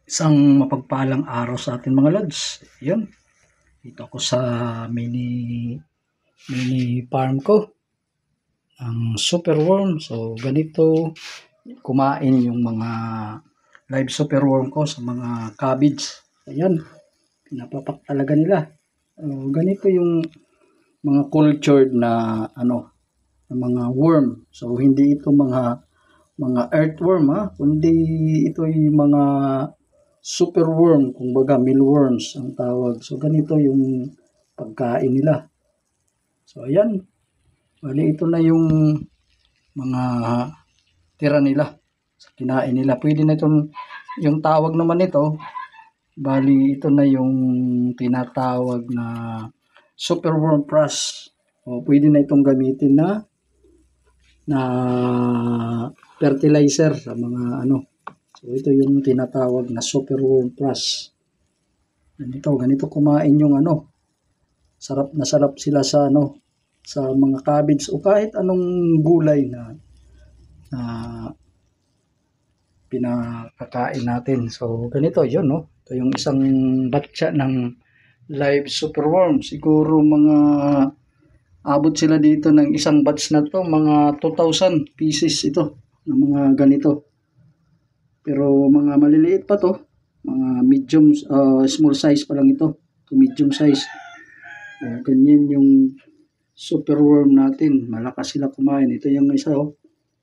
Isang mapagpalang araw sa atin mga lods. Yun, dito ako sa mini farm ko. Ang superworm. So ganito kumain yung mga live superworm ko sa mga cabbage. Ayan, pinapapak talaga nila. Ganito yung mga cultured na na mga worm. So hindi ito mga earthworm kundi ito yung mga superworm, kumbaga mealworms ang tawag. So ganito yung pagkain nila. So ayan, bali ito na yung mga tira nila sa kinain nila. Pwede na itong, yung tawag naman ito, bali ito na yung tinatawag na superworm frass. O pwede na itong gamitin na fertilizer sa mga So ito yung tinatawag na superworm frass. Ganito kumain yung sarap na sarap sila sa sa mga cabbage o kahit anong gulay na pinakakain natin. So ganito yun, no? Ito yung isang batcha ng live superworm. Siguro mga abot sila dito ng isang batch na to, mga 2,000 pieces ito ng mga ganito. Pero mga maliliit pa to, mga medium, small size pa lang ito, to medium size. Ganyan yung superworm natin, malakas sila kumain. Ito yung isa,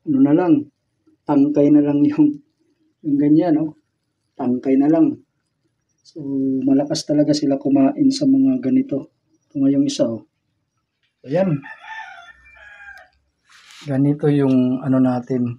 na lang, tangkay na lang yung ganyan, tangkay na lang. So malakas talaga sila kumain sa mga ganito. Ito nga yung isa, Ayan. Ganito yung natin,